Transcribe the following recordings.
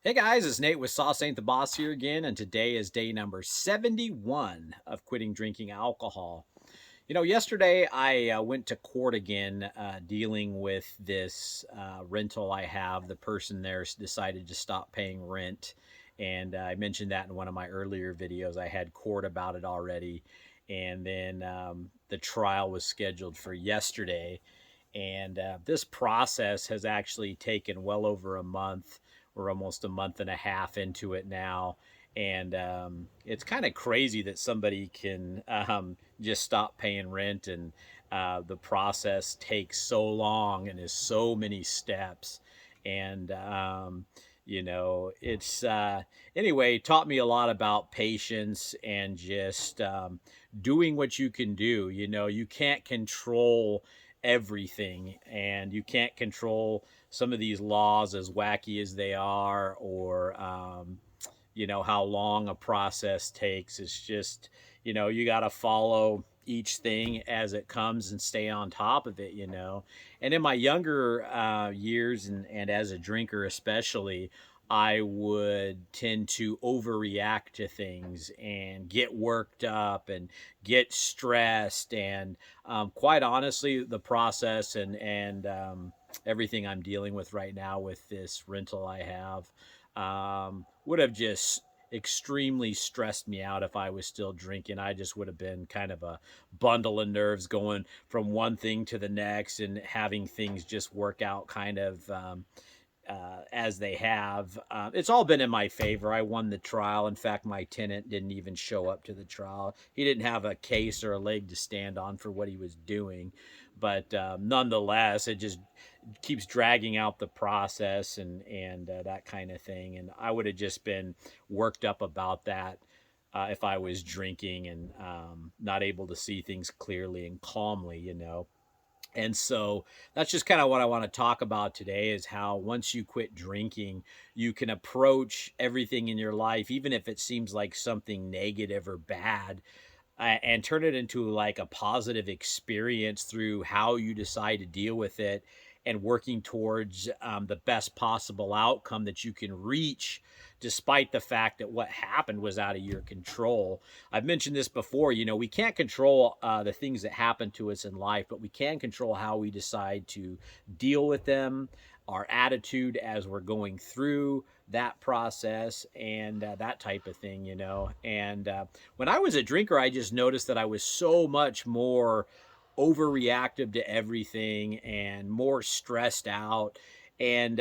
Hey guys, it's Nate with Sauce Ain't the Boss here again, and today is day number 71 of quitting drinking alcohol. Yesterday I went to court again dealing with this rental I have. The person there decided to stop paying rent, and I mentioned that in one of my earlier videos. I had court about it already, and then the trial was scheduled for yesterday. And this process has actually taken well over a month. We're almost a month and a half into it now. And it's kind of crazy that somebody can just stop paying rent, and the process takes so long and is so many steps. And, it's anyway, taught me a lot about patience and just doing what you can do. You can't control everything, and you can't control some of these laws as wacky as they are, or how long a process takes. It's just, you got to follow each thing as it comes and stay on top of it. And in my younger years, and as a drinker especially, I would tend to overreact to things and get worked up and get stressed. And quite honestly, the process and everything I'm dealing with right now with this rental I have would have just extremely stressed me out if I was still drinking. I just would have been kind of a bundle of nerves going from one thing to the next and having things just work out kind of as they have. It's all been in my favor. I won the trial. In fact, my tenant didn't even show up to the trial. He didn't have a case or a leg to stand on for what he was doing. But nonetheless, it just keeps dragging out the process and that kind of thing. And I would have just been worked up about that if I was drinking and not able to see things clearly and calmly. And so that's just kind of what I want to talk about today, is how once you quit drinking, you can approach everything in your life, even if it seems like something negative or bad, and turn it into like a positive experience through how you decide to deal with it, and working towards the best possible outcome that you can reach, despite the fact that what happened was out of your control. I've mentioned this before. We can't control the things that happen to us in life, but we can control how we decide to deal with them, our attitude as we're going through that process, and that type of thing. And when I was a drinker, I just noticed that I was so much more overreactive to everything and more stressed out. And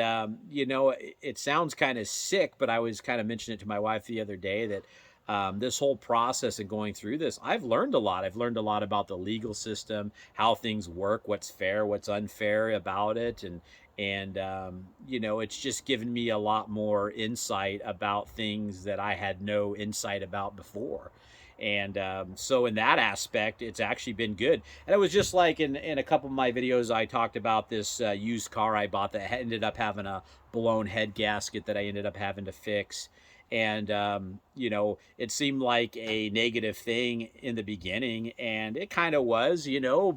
it sounds kind of sick, but I was kind of mentioning it to my wife the other day that this whole process and going through this, I've learned a lot. I've learned a lot about the legal system, how things work, what's fair, what's unfair about it, and it's just given me a lot more insight about things that I had no insight about before. And so in that aspect, it's actually been good. And it was just like in a couple of my videos, I talked about this used car I bought that ended up having a blown head gasket that I ended up having to fix. And it seemed like a negative thing in the beginning, and it kind of was,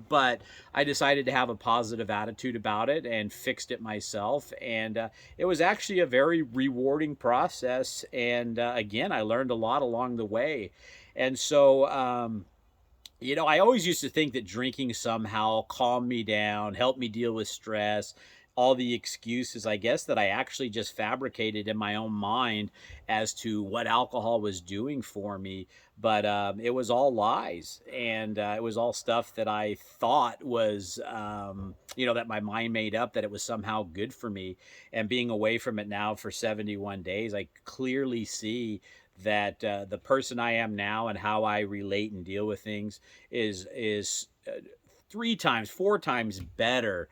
but I decided to have a positive attitude about it and fixed it myself. And it was actually a very rewarding process. And again, I learned a lot along the way. And so, I always used to think that drinking somehow calmed me down, helped me deal with stress, all the excuses, I guess, that I actually just fabricated in my own mind as to what alcohol was doing for me. But it was all lies. And it was all stuff that I thought was, that my mind made up, that it was somehow good for me. And being away from it now for 71 days, I clearly see that the person I am now and how I relate and deal with things is 3 times, 4 times better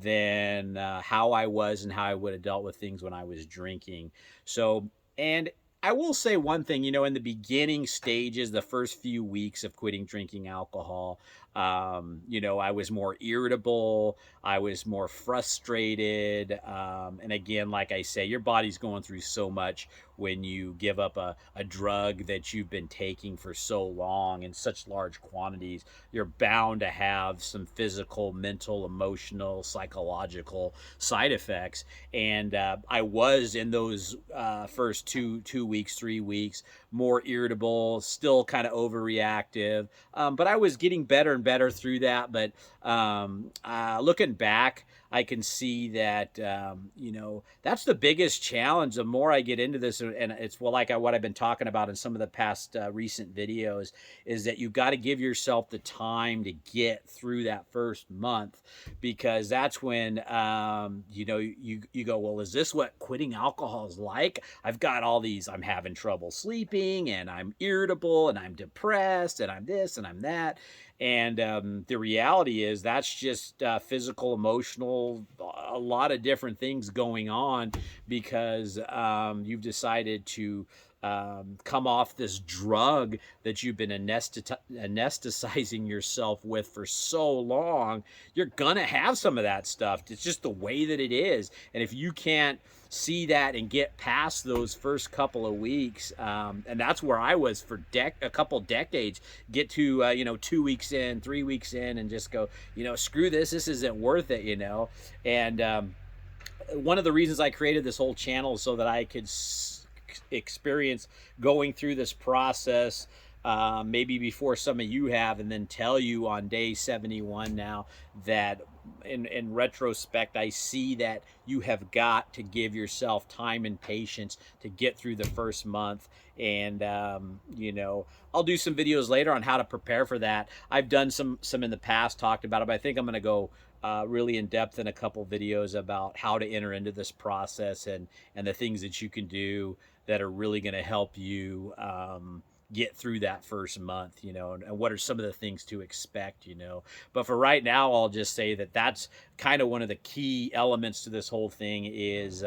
than how I was and how I would have dealt with things when I was drinking. So, and I will say one thing, in the beginning stages, the first few weeks of quitting drinking alcohol, I was more irritable. I was more frustrated. And again, like I say, your body's going through so much when you give up a drug that you've been taking for so long in such large quantities. You're bound to have some physical, mental, emotional, psychological side effects. And I was in those first two weeks, 3 weeks, more irritable, still kind of overreactive. But I was getting better and better through that. But looking back, I can see that that's the biggest challenge. The more I get into this, and it's well like what I've been talking about in some of the past recent videos, is that you've got to give yourself the time to get through that first month, because that's when you go, well, is this what quitting alcohol is like? I've got all these. I'm having trouble sleeping, and I'm irritable, and I'm depressed, and I'm this, and I'm that. And the reality is that's just physical, emotional, a lot of different things going on, because you've decided to come off this drug that you've been anesthetizing yourself with for so long. You're gonna have some of that stuff. It's just the way that it is. And if you can't see that and get past those first couple of weeks, and that's where I was for a couple decades, get to 2 weeks in, 3 weeks in, and just go, screw this isn't worth it. And one of the reasons I created this whole channel is so that I could experience going through this process, maybe before some of you have, and then tell you on day 71 now that in retrospect, I see that you have got to give yourself time and patience to get through the first month. And I'll do some videos later on how to prepare for that. I've done some in the past, talked about it, but I think I'm going to go really in depth in a couple videos about how to enter into this process, and the things that you can do that are really going to help you get through that first month, and what are some of the things to expect. But for right now, I'll just say that that's kind of one of the key elements to this whole thing is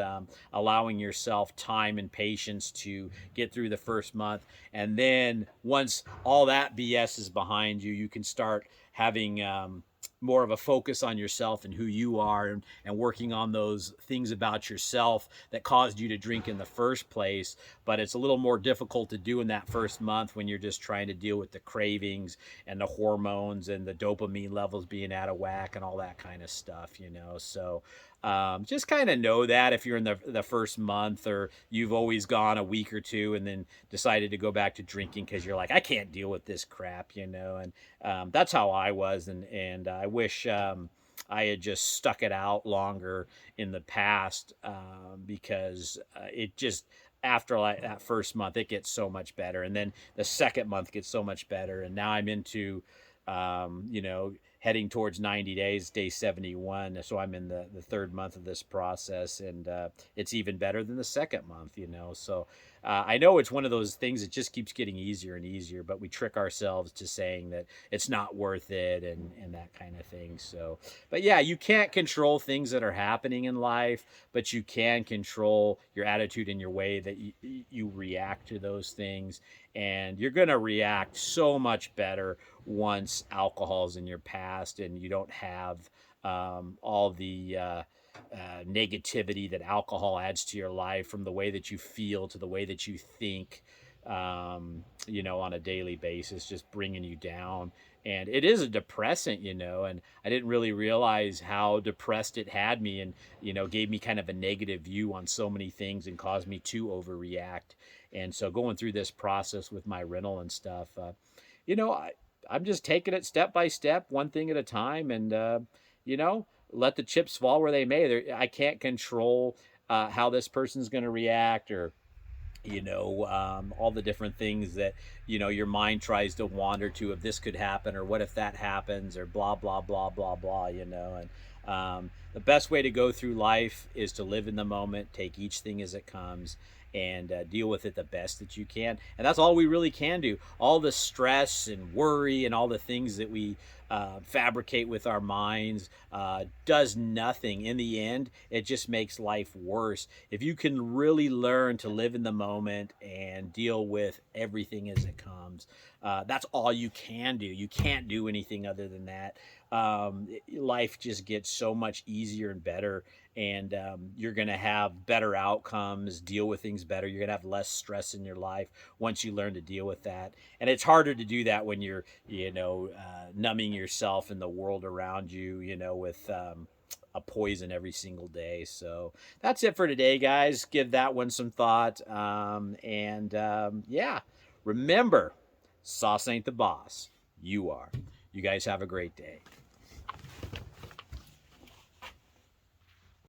allowing yourself time and patience to get through the first month. And then once all that BS is behind you, you can start having more of a focus on yourself and who you are, and working on those things about yourself that caused you to drink in the first place. But it's a little more difficult to do in that first month when you're just trying to deal with the cravings and the hormones and the dopamine levels being out of whack and all that kind of stuff. So just kind of know that if you're in the first month, or you've always gone a week or two and then decided to go back to drinking because you're like, I can't deal with this crap. And that's how I was. And I wish I had just stuck it out longer in the past, because it just, after like that first month, it gets so much better. And then the second month gets so much better. And now I'm into, heading towards 90 days, day 71. So I'm in the third month of this process, and it's even better than the second month. So I know it's one of those things that just keeps getting easier and easier, but we trick ourselves to saying that it's not worth it, and that kind of thing. So, but yeah, you can't control things that are happening in life, but you can control your attitude and your way that you react to those things. And you're going to react so much better once alcohol's in your past, and you don't have all the negativity that alcohol adds to your life, from the way that you feel to the way that you think, on a daily basis, just bringing you down. And it is a depressant. And I didn't really realize how depressed it had me, and, gave me kind of a negative view on so many things and caused me to overreact. And so going through this process with my rental and stuff, I'm just taking it step by step, one thing at a time, and let the chips fall where they may. I can't control how this person's going to react, or all the different things that your mind tries to wander to, if this could happen, or what if that happens, or blah blah blah blah blah. And The best way to go through life is to live in the moment, take each thing as it comes, and deal with it the best that you can. And that's all we really can do. All the stress and worry and all the things that we fabricate with our minds does nothing. In the end, it just makes life worse. If you can really learn to live in the moment and deal with everything as it comes, that's all you can do. You can't do anything other than that. Life just gets so much easier and better, and you're going to have better outcomes, deal with things better. You're going to have less stress in your life once you learn to deal with that. And it's harder to do that when you're, numbing yourself and the world around you, with a poison every single day. So that's it for today, guys. Give that one some thought. Yeah, remember, sauce ain't the boss. You are. You guys have a great day.